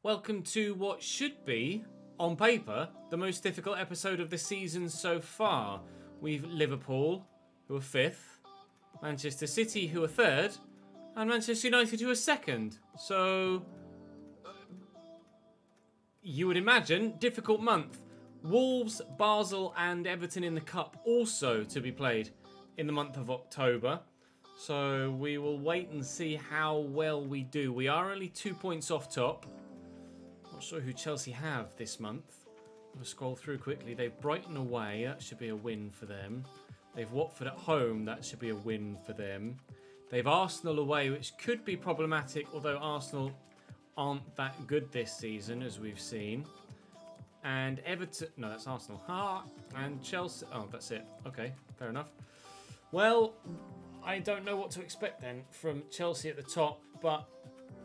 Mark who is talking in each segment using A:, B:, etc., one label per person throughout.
A: Welcome to what should be, on paper, the most difficult episode of the season so far. We've Liverpool, who are 5th, Manchester City, who are 3rd, and Manchester United, who are 2nd. So, you would imagine, difficult month. Wolves, Basel and Everton in the Cup also to be played in the month of October. So we will wait and see how well we do. We are only 2 points off top. Not sure who Chelsea have this month. I'll scroll through quickly. They've Brighton away. That should be a win for them. They've Watford at home. That should be a win for them. They've Arsenal away, which could be problematic, although Arsenal aren't that good this season, as we've seen. And Everton... No, that's Arsenal. And Chelsea... Oh, that's it. Okay, fair enough. Well, I don't know what to expect then from Chelsea at the top, but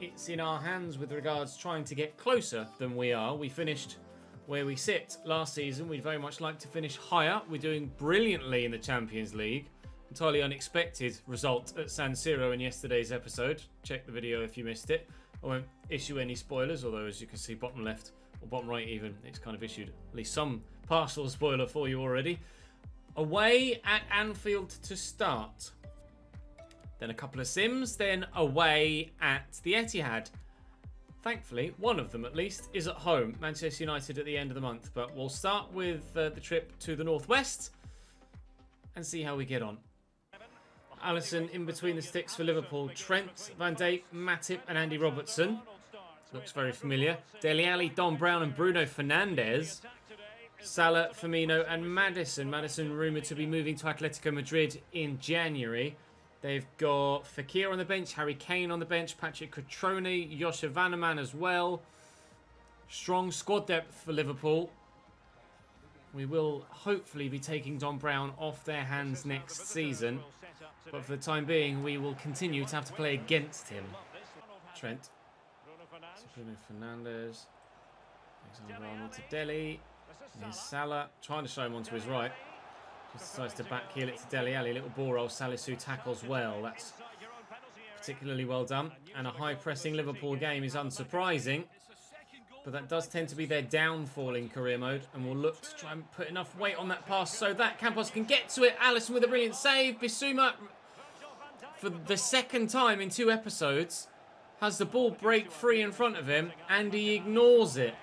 A: it's in our hands with regards to trying to get closer than we are. We finished where we sit last season. We'd very much like to finish higher. We're doing brilliantly in the Champions League. Entirely unexpected result at San Siro in yesterday's episode. Check the video if you missed it. I won't issue any spoilers, although as you can see bottom left, or bottom right even, it's kind of issued at least some partial spoiler for you already. Away at Anfield to start. Then a couple of sims, then away at the Etihad. Thankfully, one of them at least is at home, Manchester United at the end of the month. But we'll start with the trip to the northwest and see how we get on. Alisson in between the sticks for Liverpool. Trent, Van Dijk, Matip and Andy Robertson. Looks very familiar. Dele Alli, Don Brown and Bruno Fernandes. Salah, Firmino and Maddison. Maddison rumoured to be moving to Atletico Madrid in January. They've got Fekir on the bench, Harry Kane on the bench, Patrick Cutrone, Joshua Vanneman as well. Strong squad depth for Liverpool. We will hopefully be taking Don Brown off their hands next season. But for the time being, we will continue to have to play against him. Trent. Bruno Fernandes. Alexander Arnold to Dele. Here's Salah. Trying to show him onto his right. Just decides to back heel it to Dele Alli. Little ball roll. Salisu tackles well. That's particularly well done. And a high pressing Liverpool game is unsurprising. But that does tend to be their downfall in career mode. And we'll look to try and put enough weight on that pass so that Campos can get to it. Alisson with a brilliant save. Bissouma, for the second time in 2 episodes, has the ball break free in front of him. And he ignores it.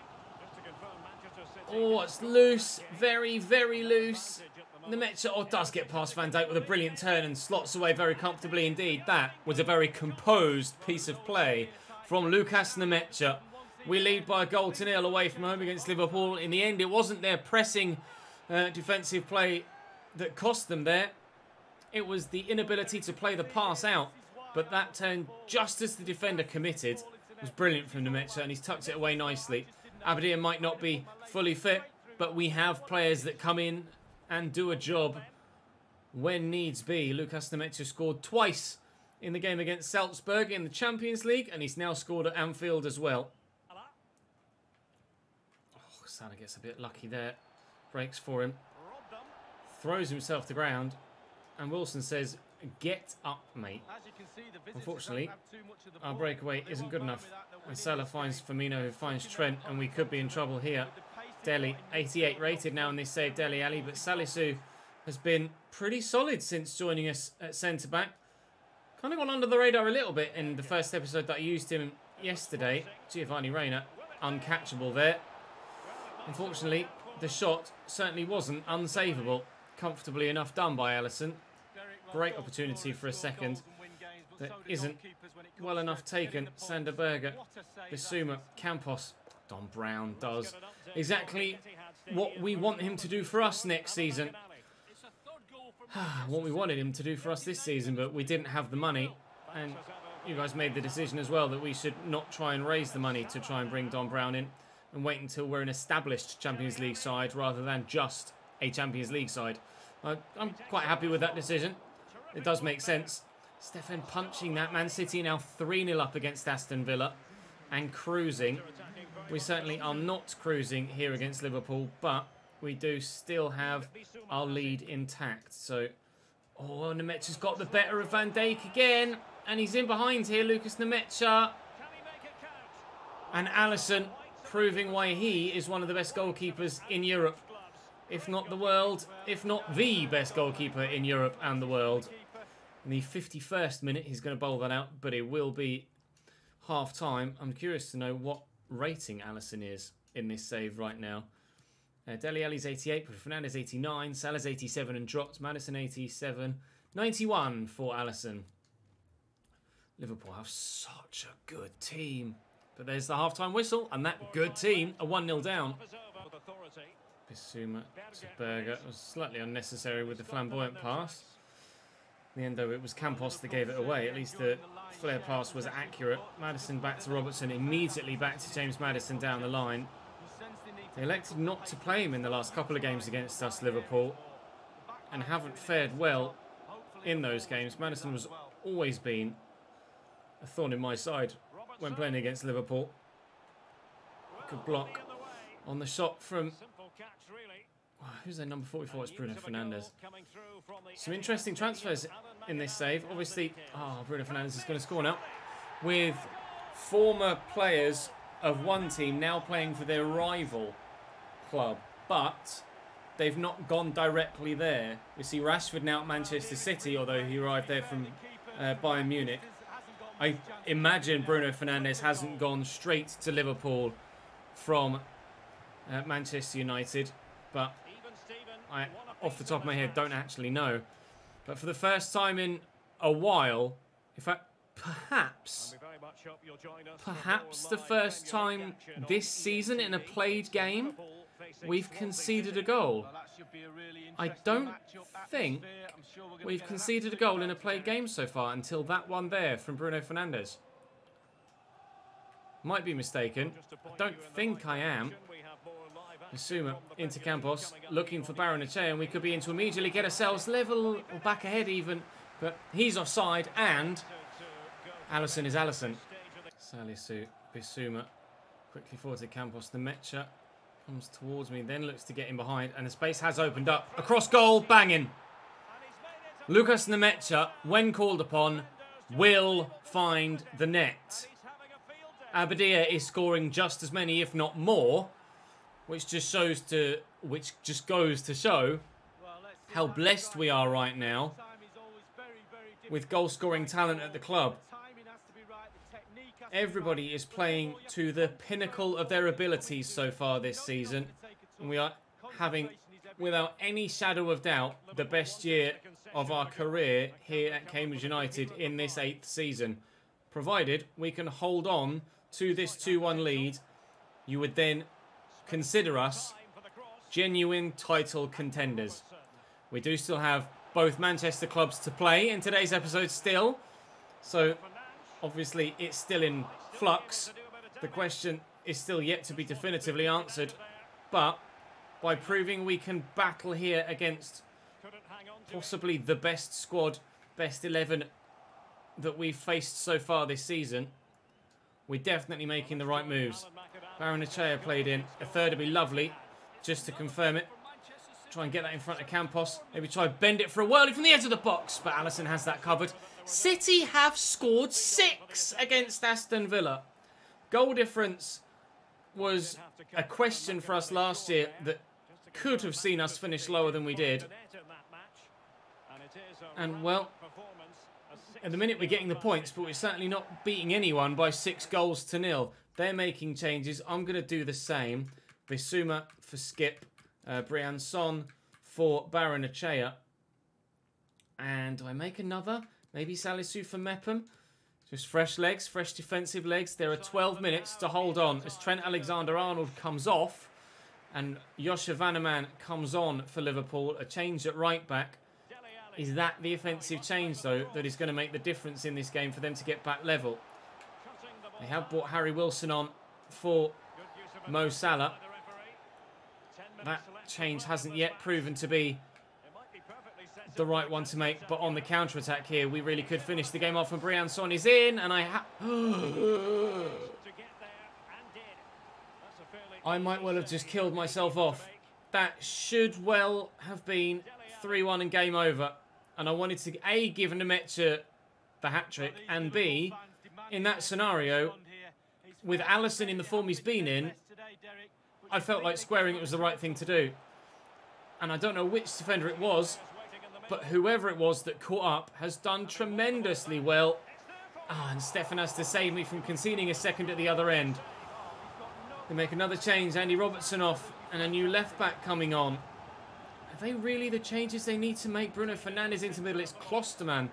A: Oh, it's loose. Very, very loose. Nemecha does get past Van Dijk with a brilliant turn and slots away very comfortably indeed. That was a very composed piece of play from Lucas Nemecha. We lead by a goal to 0 away from home against Liverpool. In the end, it wasn't their pressing defensive play that cost them there. It was the inability to play the pass out. But that turn, just as the defender committed, was brilliant from Nemecha, and he's tucked it away nicely. Aberdeen might not be fully fit, but we have players that come in and do a job when needs be. Lucas Nemecha scored twice in the game against Salzburg in the Champions League, and he's now scored at Anfield as well. Oh, Salah gets a bit lucky there. Breaks for him. Throws himself to the ground, and Wilson says, "Get up, mate." Unfortunately, our breakaway isn't good enough. And Salah finds Firmino, who finds Trent, and we could be in trouble here. Dele, 88 rated now in this save, Dele Alli, but Salisu has been pretty solid since joining us at centre-back. Kind of gone under the radar a little bit in the first episode that I used him yesterday. Giovanni Reina, uncatchable there. Unfortunately, the shot certainly wasn't unsavable. Comfortably enough done by Alisson. Great opportunity for a second that isn't well enough taken. Sander Berger, Bissouma, Campos. Don Brown does exactly what we want him to do for us next season. What we wanted him to do for us this season, but we didn't have the money. And you guys made the decision as well that we should not try and raise the money to try and bring Don Brown in and wait until we're an established Champions League side rather than just a Champions League side. I'm quite happy with that decision. It does make sense. Stefan punching that. Man City now 3-0 up against Aston Villa and cruising. We certainly are not cruising here against Liverpool, but we do still have our lead intact. So, oh, Nemecha's got the better of Van Dijk again. And he's in behind here, Lucas Nemecha. And Alisson proving why he is one of the best goalkeepers in Europe. If not the world, if not the best goalkeeper in Europe and the world. In the 51st minute, he's going to bowl that out, but it will be half-time. I'm curious to know what rating Alisson is in this save right now. Dele Alli's 88, Fernandes 89, Salah's 87 and dropped, Maddison 87, 91 for Alisson. Liverpool have such a good team. But there's the half-time whistle, and that good team are 1-0 down. Bissouma to Berger. It was slightly unnecessary with the flamboyant pass. In the end, though, it was Campos that gave it away. At least the flare pass was accurate. Maddison back to Robertson, immediately back to James Maddison down the line. They elected not to play him in the last couple of games against us, Liverpool, and haven't fared well in those games. Maddison has always been a thorn in my side when playing against Liverpool. Good block on the shot from... who's their number 44? It's Bruno Fernandes. Some interesting transfers in this save. Obviously, Bruno Fernandes is going to score now. With former players of one team now playing for their rival club. But they've not gone directly there. We see Rashford now at Manchester City, although he arrived there from Bayern Munich. I imagine Bruno Fernandes hasn't gone straight to Liverpool from Manchester United. But I, off the top of my head, don't actually know. But for the first time in a while, in fact, perhaps the first time this season in a played game, we've conceded a goal. I don't think we've conceded a goal in a played game so far until that one there from Bruno Fernandes. Might be mistaken. I don't think I am. Bissouma into Campos, looking for Barrenechea, and we could be in to immediately get ourselves level or back ahead even. But he's offside, and Alisson is Alisson. Salisu, Bissouma, quickly forward to Campos. The Mecha comes towards me, then looks to get in behind, and the space has opened up. Across goal, banging. Lucas Nemecha, when called upon, will find the net. Abadia is scoring just as many, if not more, which just goes to show how blessed we are right now with goal-scoring talent at the club. Everybody is playing to the pinnacle of their abilities so far this season. And we are having, without any shadow of doubt, the best year of our career here at Cambridge United in this 8th season. Provided we can hold on to this 2-1 lead, you would then consider us genuine title contenders. We do still have both Manchester clubs to play in today's episode still. So obviously, it's still in flux. The question is still yet to be definitively answered. But by proving we can battle here against possibly the best squad, best 11 that we've faced so far this season, we're definitely making the right moves. Barrenechea played in. A third would be lovely, just to confirm it. Try and get that in front of Campos. Maybe try and bend it for a whirlie from the edge of the box. But Alisson has that covered. City have scored 6 against Aston Villa. Goal difference was a question for us last year that could have seen us finish lower than we did. And, well, at the minute we're getting the points, but we're certainly not beating anyone by 6-0. They're making changes. I'm going to do the same. Bissouma for Skip. Briançon for Barrenechea. And do I make another? Maybe Salisu for Mepham. Just fresh legs, fresh defensive legs. There are 12 minutes to hold on as Trent Alexander-Arnold comes off and Joshua Vanneman comes on for Liverpool. A change at right back. Is that the offensive change, though, that is going to make the difference in this game for them to get back level? They have brought Harry Wilson on for Mo Salah. That change hasn't yet proven to be the right one to make, but on the counter-attack here, we really could finish the game off, and Briançon is in, and I might well have just killed myself off. That should well have been 3-1 and game over, and I wanted to, A, give Nemecha the hat-trick, and B, in that scenario, with Alisson in the form he's been in, I felt like squaring it was the right thing to do. And I don't know which defender it was, but whoever it was that caught up has done tremendously well. Ah, and Stefan has to save me from conceding a second at the other end. They make another change, Andy Robertson off, and a new left-back coming on. Are they really the changes they need to make? Bruno Fernandes into the middle, it's Klosterman.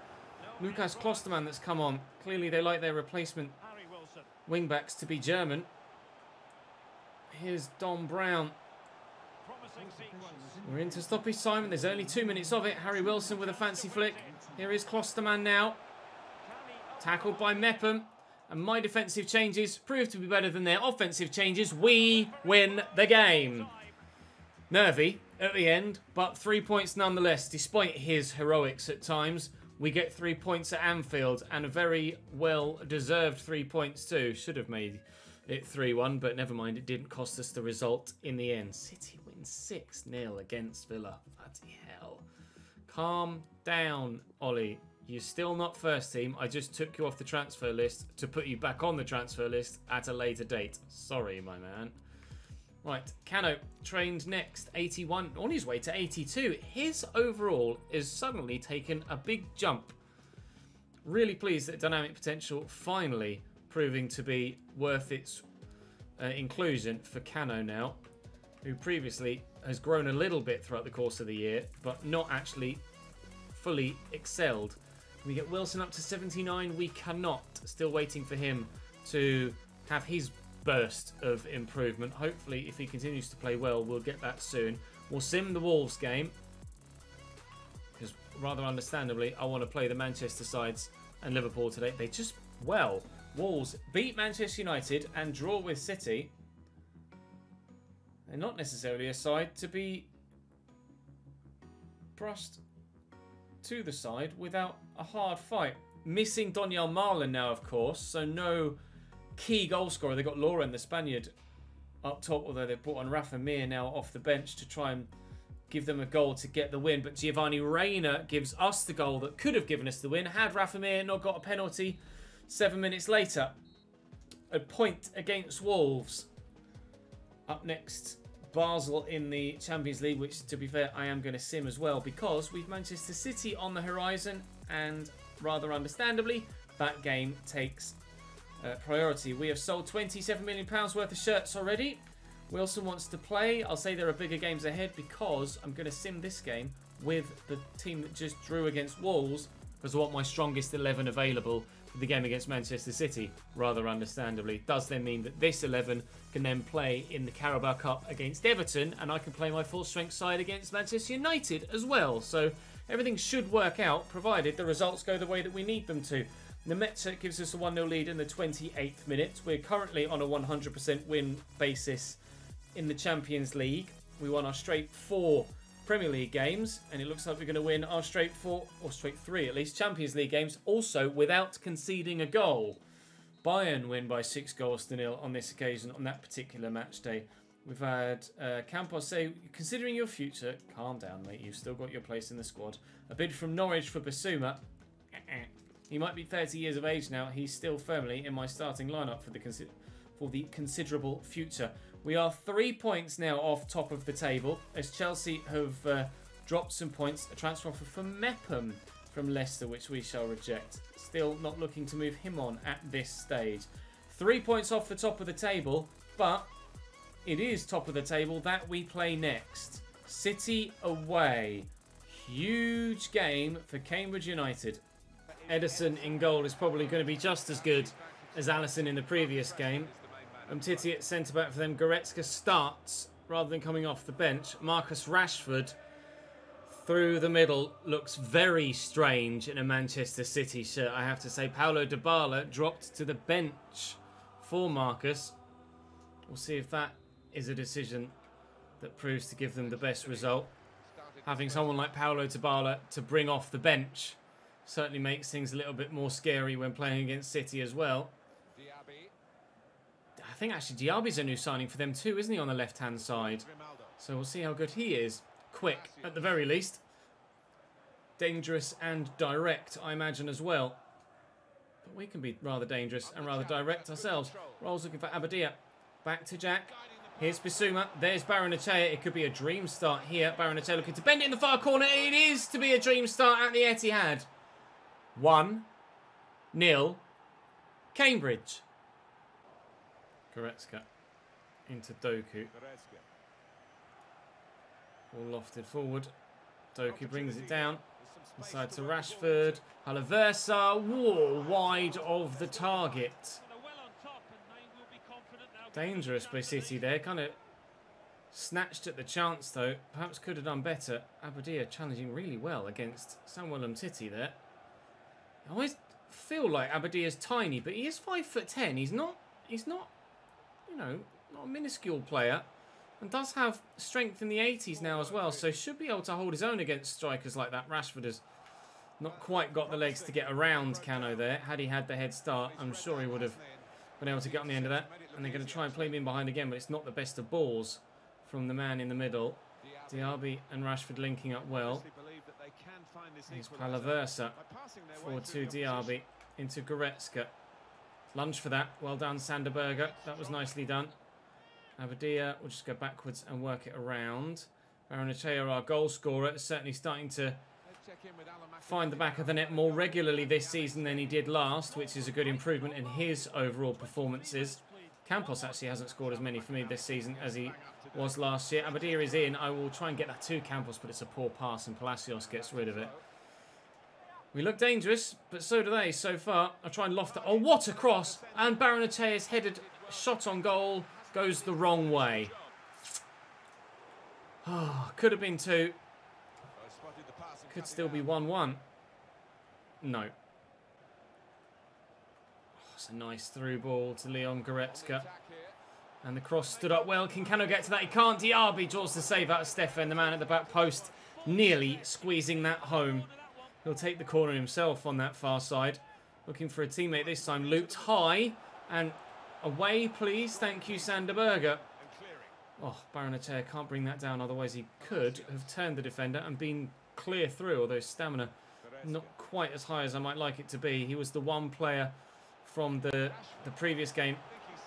A: Lucas Klosterman that's come on. Clearly they like their replacement wing-backs to be German. Here's Don Brown. We're into stoppage time, and there's only 2 minutes of it. Harry Wilson with a fancy flick. Here is Klosterman now. Tackled by Mepham. And my defensive changes prove to be better than their offensive changes. We win the game. Nervy at the end, but 3 points nonetheless. Despite his heroics at times, we get 3 points at Anfield, and a very well-deserved 3 points too. Should have made it 3-1, but never mind. It didn't cost us the result in the end. City wins 6-0 against Villa. Bloody hell. Calm down, Ollie. You're still not first team. I just took you off the transfer list to put you back on the transfer list at a later date. Sorry, my man. Right, Cano trained next, 81, on his way to 82. His overall is suddenly taken a big jump. Really pleased that dynamic potential finally proving to be worth its inclusion for Cano now, who previously has grown a little bit throughout the course of the year, but not actually fully excelled. We get Wilson up to 79. We cannot. Still waiting for him to have his burst of improvement. Hopefully, if he continues to play well, we'll get that soon. We'll sim the Wolves game, because rather understandably, I want to play the Manchester sides and Liverpool today. They just, well, Wolves beat Manchester United and draw with City. They're not necessarily a side to be brushed to the side without a hard fight. Missing Donyell Marlin now, of course, so no key goal scorer. They've got Lauren, the Spaniard, up top, although they've brought on Rafa Mir now off the bench to try and give them a goal to get the win. But Giovanni Reina gives us the goal that could have given us the win had Rafa Mir not got a penalty 7 minutes later. A point against Wolves. Up next, Basel in the Champions League, which, to be fair, I am going to sim as well, because we've Manchester City on the horizon, and rather understandably, that game takes priority. We have sold £27 million worth of shirts already. Wilson wants to play. I'll say there are bigger games ahead, because I'm going to sim this game with the team that just drew against Wolves, because I want my strongest 11 available for the game against Manchester City, rather understandably. Does then mean that this 11 can then play in the Carabao Cup against Everton, and I can play my full strength side against Manchester United as well. So everything should work out, provided the results go the way that we need them to. Nemetza gives us a 1-0 lead in the 28th minute. We're currently on a 100% win basis in the Champions League. We won our straight 4 Premier League games, and it looks like we're going to win our straight 4, or straight 3 at least, Champions League games, also without conceding a goal. Bayern win by 6-0 on this occasion, on that particular match day. We've had Campos say, considering your future, calm down, mate, you've still got your place in the squad. A bid from Norwich for Basuma. He might be 30 years of age now. He's still firmly in my starting lineup for the considerable future. We are 3 points now off top of the table, as Chelsea have dropped some points. A transfer offer from Mepham from Leicester, which we shall reject. Still not looking to move him on at this stage. 3 points off the top of the table, but it is top of the table that we play next. City away. Huge game for Cambridge United. Edison in goal is probably going to be just as good as Alisson in the previous game. Titi at centre-back for them. Goretzka starts rather than coming off the bench. Marcus Rashford through the middle looks very strange in a Manchester City shirt, I have to say. Paulo Dybala dropped to the bench for Marcus. We'll see if that is a decision that proves to give them the best result. Having someone like Paulo Dybala to bring off the bench certainly makes things a little bit more scary when playing against City as well. I think actually Diaby's a new signing for them too, isn't he, on the left-hand side? So we'll see how good he is. Quick, at the very least. Dangerous and direct, I imagine, as well. we can be rather dangerous and rather direct ourselves. Rolls looking for Abadia. Back to Jack. Here's Bissouma. There's Baranachea. It could be a dream start here. Baranachea looking to bend it in the far corner. It is to be a dream start at the Etihad. 1-0 Cambridge. Goretzka into Doku. All lofted forward. Doku brings it down. Inside to Rashford. Halaversa. Whoa, wide of the target. Dangerous by City there. Kind of snatched at the chance though. Perhaps could have done better. Abadia challenging really well against Samuel Umtiti there. I always feel like Abadia's tiny, but he is 5'10". He's not, you know, not a minuscule player. And does have strength in the 80s now as well. So should be able to hold his own against strikers like that. Rashford has not quite got the legs to get around Cano there. Had he had the head start, I'm sure he would have been able to get on the end of that. And they're going to try and play him in behind again, but it's not the best of balls from the man in the middle. Diaby and Rashford linking up well. Here's Palaversa. Forward to Diaby. Into Goretzka. Lunge for that. Well done, Sanderberger. That was nicely done. Abadia will just go backwards and work it around. Baranachea, our goal scorer, is certainly starting to find the back of the net more regularly this season than he did last, which is a good improvement in his overall performances. Campos actually hasn't scored as many for me this season as he was last year. Abadia is in. I will try and get that to Campos, but it's a poor pass and Palacios gets rid of it. We look dangerous, but so do they so far. I try and loft it. Oh, what a cross! And Baranachea's headed shot on goal goes the wrong way. Oh, could have been 2. Could still be 1-1. No. Oh, it's a nice through ball to Leon Goretzka. And the cross stood up well. Can Cano get to that? He can't. Diaby draws the save out of Stefan, the man at the back post, nearly squeezing that home. He'll take the corner himself on that far side. Looking for a teammate this time. Looped high and away, please. Thank you, Sanderberger. Oh, Baranachea can't bring that down. Otherwise, he could have turned the defender and been clear through. Although stamina not quite as high as I might like it to be. He was the one player from the previous game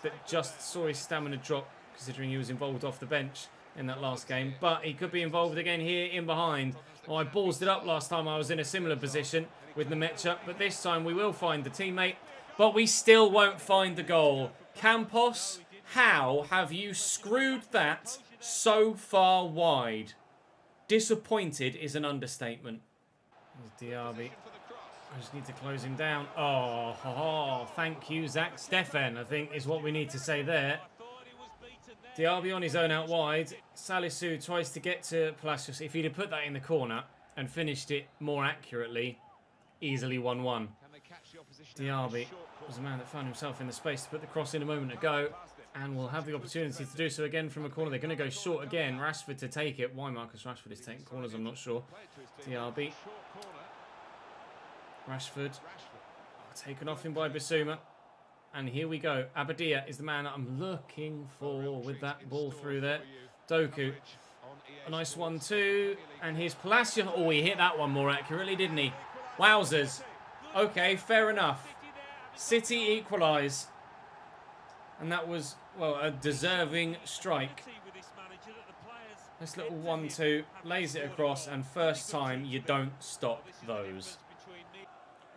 A: that just saw his stamina drop, considering he was involved off the bench in that last game. But he could be involved again here in behind. Oh, I ballsed it up last time I was in a similar position with Nemecha. But this time we will find the teammate. But we still won't find the goal. Campos, how have you screwed that so far wide? Disappointed is an understatement. There's Diaby. I just need to close him down. Oh, thank you, Zach Stefan, I think is what we need to say there. Diaby on his own out wide. Salisu tries to get to Palacios. If he'd have put that in the corner and finished it more accurately, easily 1-1. Diaby was the man that found himself in the space to put the cross in a moment ago, and will have the opportunity to do so again from a corner. They're going to go short again. Rashford to take it. Why Marcus Rashford is taking corners, I'm not sure. Diaby. Rashford. Oh, taken off him by Bissouma. And here we go. Abadia is the man that I'm looking for with that ball through there. Doku. A nice 1-2. And here's Palacios. Oh, he hit that one more accurately, didn't he? Wowzers. Okay, fair enough. City equalise. And that was, well, a deserving strike. This little 1-2. Lays it across. And first time, you don't stop those.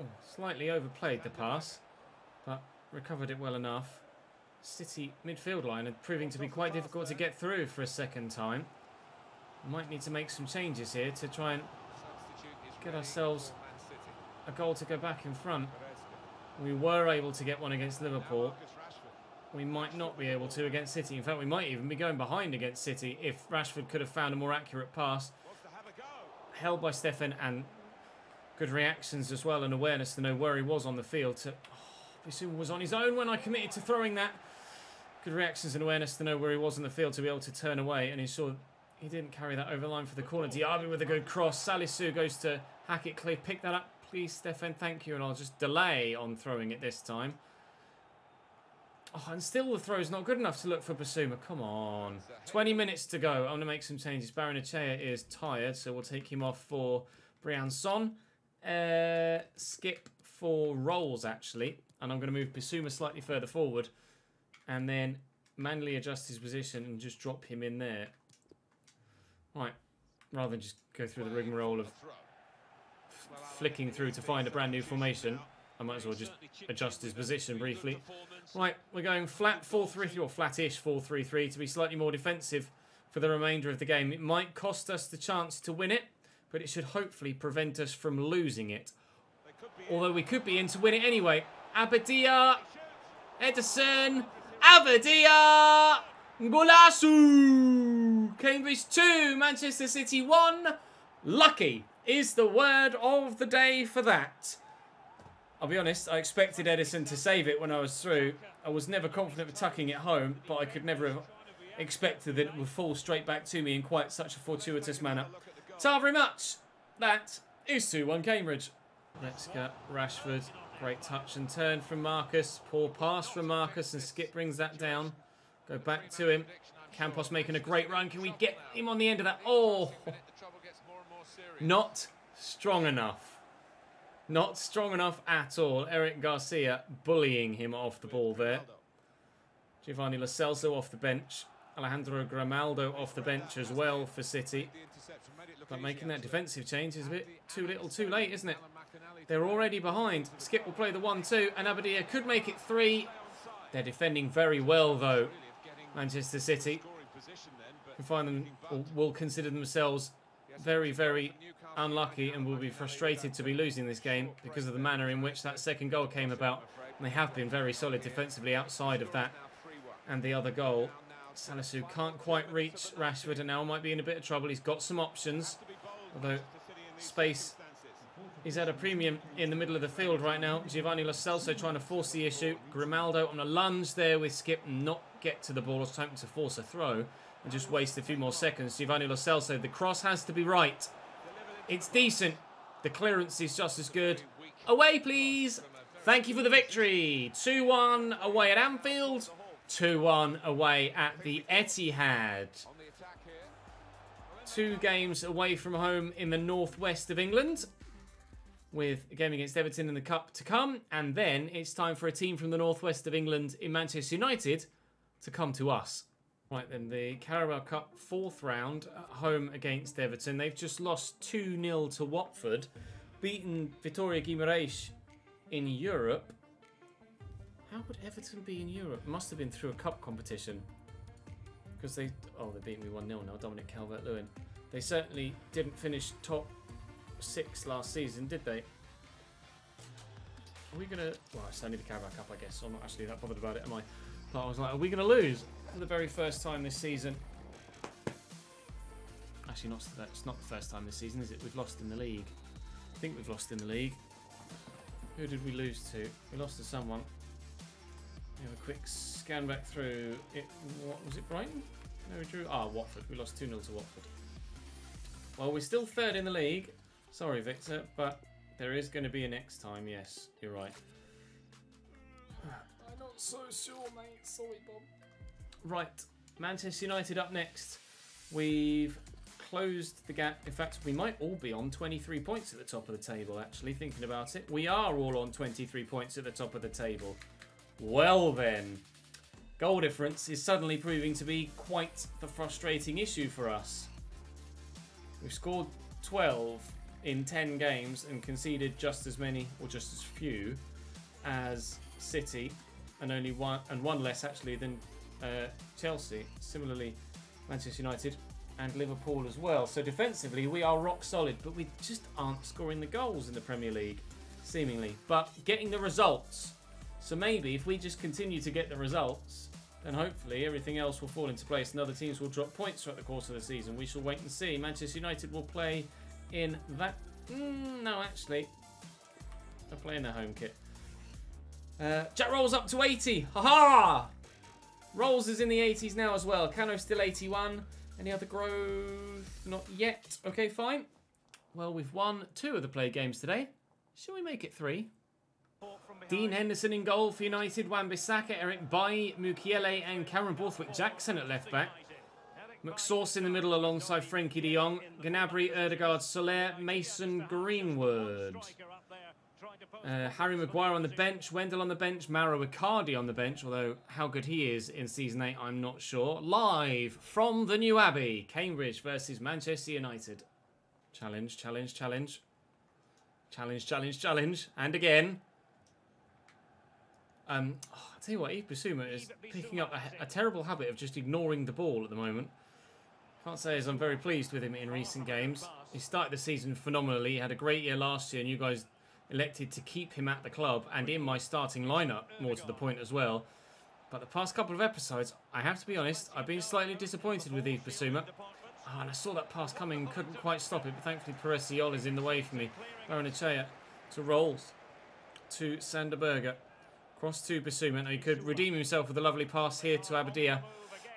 A: Oh, slightly overplayed the pass. But recovered it well enough. City midfield line are proving to be quite difficult to get through for a second time. Might need to make some changes here to try and get ourselves a goal to go back in front. We were able to get one against Liverpool. We might not be able to against City. In fact, we might even be going behind against City if Rashford could have found a more accurate pass. Held by Stefan and good reactions as well and awareness to know where he was on the field. Bissouma was on his own when I committed to throwing that. Good reactions and awareness to know where he was on the field to be able to turn away, and he saw he didn't carry that over the line for the corner. Diaby with a good cross. Salisu goes to hack it clear. Pick that up, please, Stefan. Thank you. And I'll just delay on throwing it this time. Oh, and still the throw's not good enough to look for Bissouma. Come on. 20 minutes to go. I'm going to make some changes. Baranachea is tired, so we'll take him off for Brian Son. Skip for Rolls, actually. And I'm going to move Bissouma slightly further forward. And then manually adjust his position and just drop him in there. Right. Rather than just go through the rigmarole of flicking through to find a brand new formation, I might as well just adjust his position briefly. Right, we're going flat 4-3-3 or flat-ish 4-3-3 to be slightly more defensive for the remainder of the game. It might cost us the chance to win it, but it should hopefully prevent us from losing it. Although we could be in to win it anyway. Abadia, Ederson, Abadia, Golasu, Cambridge 2, Manchester City 1. Lucky is the word of the day for that. I'll be honest, I expected Ederson to save it when I was through. I was never confident of tucking it home, but I could never have expected that it would fall straight back to me in quite such a fortuitous manner. So very much. That is 2-1 Cambridge. Let's get Rashford. Great touch and turn from Marcus. Poor pass from Marcus, and Skip brings that down. Go back to him. Campos making a great run. Can we get him on the end of that? Oh! Not strong enough. Not strong enough at all. Eric Garcia bullying him off the ball there. Giovanni Lo Celso off the bench. Alejandro Grimaldo off the bench as well for City. But making that defensive change is a bit too little too late, isn't it? They're already behind. Skip will play the 1-2 and Abadia could make it 3. They're defending very well though, Manchester City. We find them, or will consider themselves very, very unlucky and will be frustrated to be losing this game because of the manner in which that second goal came about. And they have been very solid defensively outside of that and the other goal. Salisu can't quite reach Rashford and now might be in a bit of trouble. He's got some options, although space is at a premium in the middle of the field right now. Giovanni Lo Celso trying to force the issue. Grimaldo on a lunge there with Skip, not get to the ball. I was hoping to force a throw and just waste a few more seconds. Giovanni Lo Celso, the cross has to be right. It's decent. The clearance is just as good. Away, please. Thank you for the victory. 2-1 away at Anfield. 2-1 away at the Etihad. 2 games away from home in the northwest of England, with a game against Everton in the Cup to come. And then it's time for a team from the northwest of England in Manchester United to come to us. Right then, the Carabao Cup 4th round at home against Everton. They've just lost 2-0 to Watford, beaten Vitória Guimarães in Europe. How would Everton be in Europe? Must have been through a cup competition. Because they... Oh, they beat me 1-0 now. Dominic Calvert-Lewin. They certainly didn't finish top 6 last season, did they? Are we going to... Well, it's only the Carabao Cup, I guess. So I'm not actually that bothered about it, am I? But I was like, are we going to lose for the very first time this season? Actually, it's not the first time this season, is it? We've lost in the league. I think we've lost in the league. Who did we lose to? We lost to someone. We have a quick scan back through. What was it, Brighton? No, we drew. Watford. We lost 2-0 to Watford. Well, we're still 3rd in the league. Sorry, Victor, but there is going to be a next time. Yes, you're right. I'm not so sure, mate. Sorry, Bob. Right, Manchester United up next. We've closed the gap. In fact, we might all be on 23 points at the top of the table, actually, thinking about it. We are all on 23 points at the top of the table. Well then, goal difference is suddenly proving to be quite the frustrating issue for us. We've scored 12 in 10 games and conceded just as many, or just as few, as City, and only one less actually than Chelsea. Similarly, Manchester United and Liverpool as well. So defensively, we are rock solid, but we just aren't scoring the goals in the Premier League, seemingly. But getting the results. So maybe if we just continue to get the results, then hopefully everything else will fall into place and other teams will drop points throughout the course of the season. We shall wait and see. Manchester United will play in that... no, actually. They'll play in their home kit. Jack Rolls up to 80. Ha-ha! Rolls is in the 80s now as well. Cano still 81. Any other growth? Not yet. Okay, fine. Well, we've won 2 of the play games today. Shall we make it 3? Dean Henderson in goal for United, Wan-Bissaka, Eric Bailly, Mukiele and Cameron Borthwick-Jackson at left-back. McSauce in the middle alongside Frenkie de Jong, Gnabry, Erdegaard, Soler, Mason Greenwood. Harry Maguire on the bench, Wendell on the bench, Mauro Icardi on the bench, although how good he is in Season 8, I'm not sure. Live from the New Abbey, Cambridge versus Manchester United. Challenge, challenge, challenge. Challenge, challenge, challenge. And again. I'll tell you what, Ep4 is picking up a terrible habit of just ignoring the ball at the moment. Can't say as I'm very pleased with him in recent games. He started the season phenomenally. He had a great year last year, and you guys elected to keep him at the club and in my starting lineup, more to the point as well. But the past couple of episodes, I have to be honest, I've been slightly disappointed with Ep4. Oh, and I saw that pass coming, couldn't quite stop it, but thankfully Peresiol is in the way for me. Baranachea to Rolls to Sanderberger. Cross to Bissouma. Now he could redeem himself with a lovely pass here to Abadia,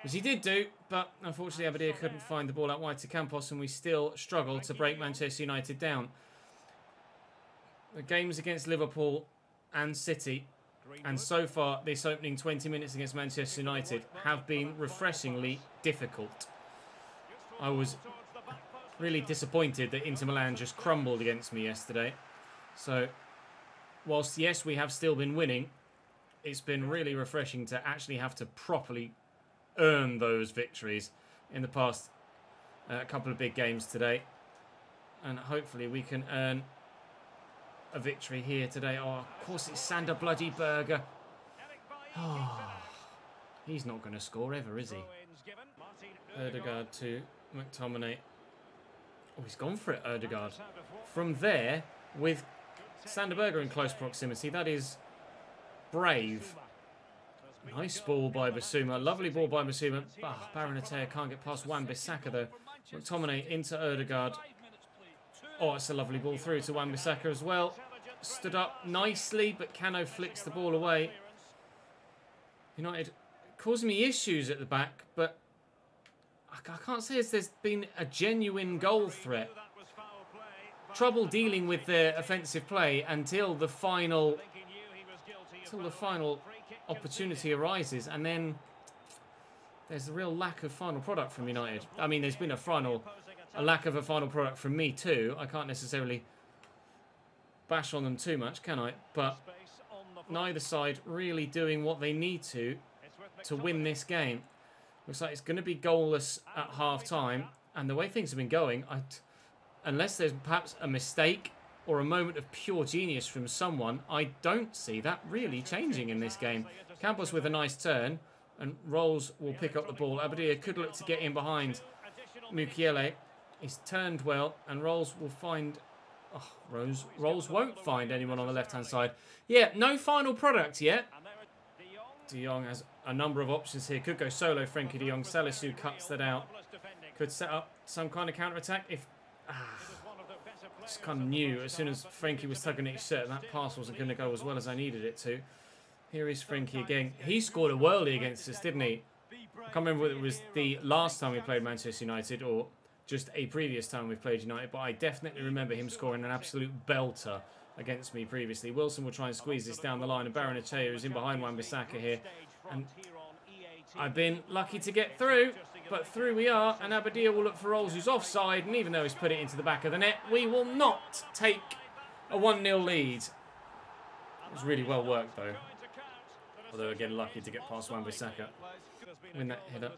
A: which he did do, but unfortunately Abadia couldn't find the ball out wide to Campos, and we still struggle to break Manchester United down. The games against Liverpool and City, and so far this opening 20 minutes against Manchester United, have been refreshingly difficult. I was really disappointed that Inter Milan just crumbled against me yesterday. So, whilst yes, we have still been winning, it's been really refreshing to actually have to properly earn those victories in the past couple of big games today. And hopefully we can earn a victory here today. Oh, of course it's Sander bloody Berger. Oh, he's not going to score ever, is he? Ødegaard to McTominay. Oh, he's gone for it, Ødegaard. From there, with Sanderberger in close proximity, that is brave. Nice ball by Bissouma. Lovely ball by Bissouma. Oh, Baranachea can't get past Wan-Bissaka though. McTominay into Ødegaard. Oh, it's a lovely ball through to Wan-Bissaka as well. Stood up nicely, but Cano flicks the ball away. United causing me issues at the back, but I can't say there's been a genuine goal threat. Trouble dealing with their offensive play until the final opportunity arises, and then there's a real lack of final product from United. I mean, there's been a lack of a final product from me too. I can't necessarily bash on them too much, can I? But neither side really doing what they need to win this game. Looks like it's going to be goalless at half-time, and the way things have been going, unless there's perhaps a mistake or a moment of pure genius from someone, I don't see that really changing in this game. Campos with a nice turn, and Rolls will pick up the ball. Abadia could look to get in behind Mukiele. He's turned well, and Rolls will find... Oh, Rolls won't find anyone on the left-hand side. Yeah, no final product yet. De Jong has a number of options here. Could go solo, Frenkie de Jong. Salisu cuts that out. Could set up some kind of counter-attack if... Just kind of knew as soon as Frenkie was tugging at his shirt, that pass wasn't going to go as well as I needed it to. Here is Frenkie again. He scored a worldie against us, didn't he? I can't remember whether it was the last time we played Manchester United or just a previous time we played United, but I definitely remember him scoring an absolute belter against me previously. Wilson will try and squeeze this down the line, and Baranachea is in behind Wan-Bissaka here. And I've been lucky to get through, but through we are, and Abadia will look for Rolls, who's offside, and even though he's put it into the back of the net, we will not take a 1-0 lead. It was really well worked, though. Although, again, lucky to get past Wan-Bissaka. Win that header.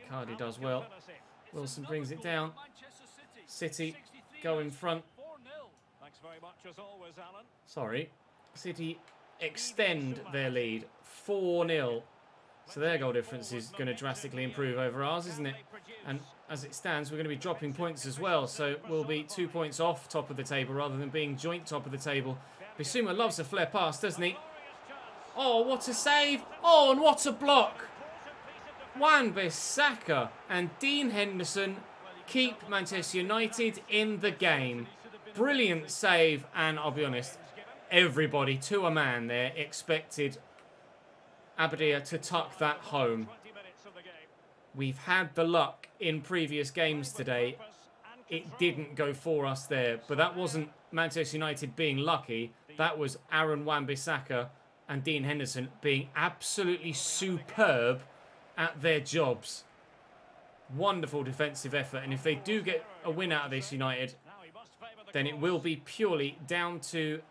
A: Icardi does well. Wilson brings it down. City go in front. Sorry. City extend their lead. 4-0. So their goal difference is going to drastically improve over ours, isn't it? And as it stands, we're going to be dropping points as well. So we'll be 2 points off top of the table rather than being joint top of the table. Bissouma loves a flare pass, doesn't he? Oh, what a save. Oh, and what a block. Wan-Bissaka and Dean Henderson keep Manchester United in the game. Brilliant save, and I'll be honest, everybody to a man there expected Abadia to tuck that home. We've had the luck in previous games today. It didn't go for us there, but that wasn't Manchester United being lucky. That was Aaron Wan-Bissaka and Dean Henderson being absolutely superb at their jobs. Wonderful defensive effort, and if they do get a win out of this United, then it will be purely down to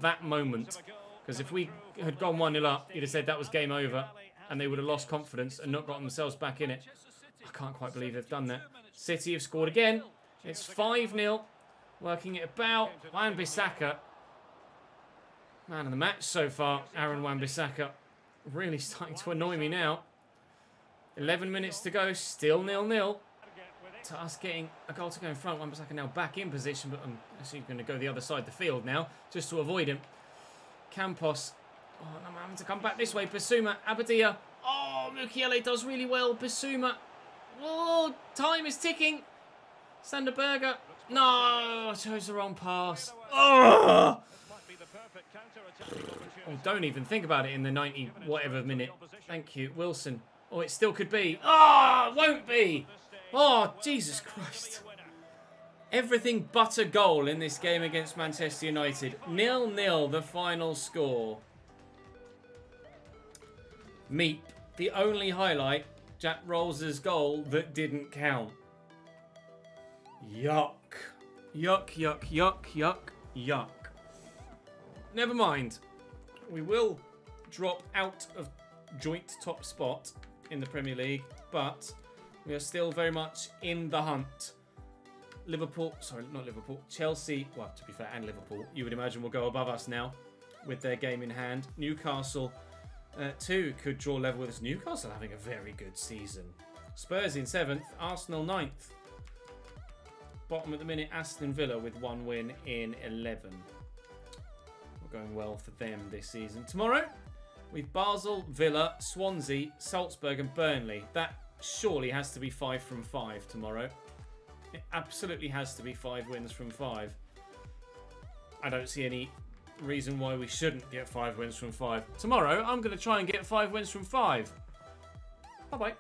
A: that moment. Because if we had gone 1-0 up, you'd have said that was game over. And they would have lost confidence and not gotten themselves back in it. I can't quite believe they've done that. City have scored again. It's 5-0. Working it about. Wan-Bissaka. Man of the match so far, Aaron Wan-Bissaka. Really starting to annoy me now. 11 minutes to go. Still 0-0. To us getting a goal to go in front. Wan-Bissaka now back in position. But I'm actually going to go the other side of the field now. Just to avoid him. Campos. Oh, I'm having to come back this way. Bissouma. Abadia. Oh, Mukiele does really well. Bissouma. Oh, time is ticking. Sander Berger. No, I chose the wrong pass. Oh! Oh, don't even think about it in the 90 whatever minute. Thank you. Wilson. Oh, it still could be. Oh, it won't be. Oh, Jesus Christ. Everything but a goal in this game against Manchester United. 0-0 the final score. Meep. The only highlight, Jack Rolls' goal that didn't count. Yuck. Yuck, yuck, yuck, yuck, yuck. Never mind. We will drop out of joint top spot in the Premier League, but we are still very much in the hunt. Liverpool, sorry, not Liverpool, Chelsea, well, to be fair, and Liverpool, you would imagine will go above us now with their game in hand. Newcastle, too, could draw level with us. Newcastle having a very good season. Spurs in 7th, Arsenal 9th. Bottom at the minute, Aston Villa with 1 win in 11. We're going well for them this season. Tomorrow, with Basel, Villa, Swansea, Salzburg and Burnley. That surely has to be 5 from 5 tomorrow. It absolutely has to be 5 wins from 5. I don't see any reason why we shouldn't get 5 wins from 5. Tomorrow, I'm going to try and get 5 wins from 5. Bye-bye.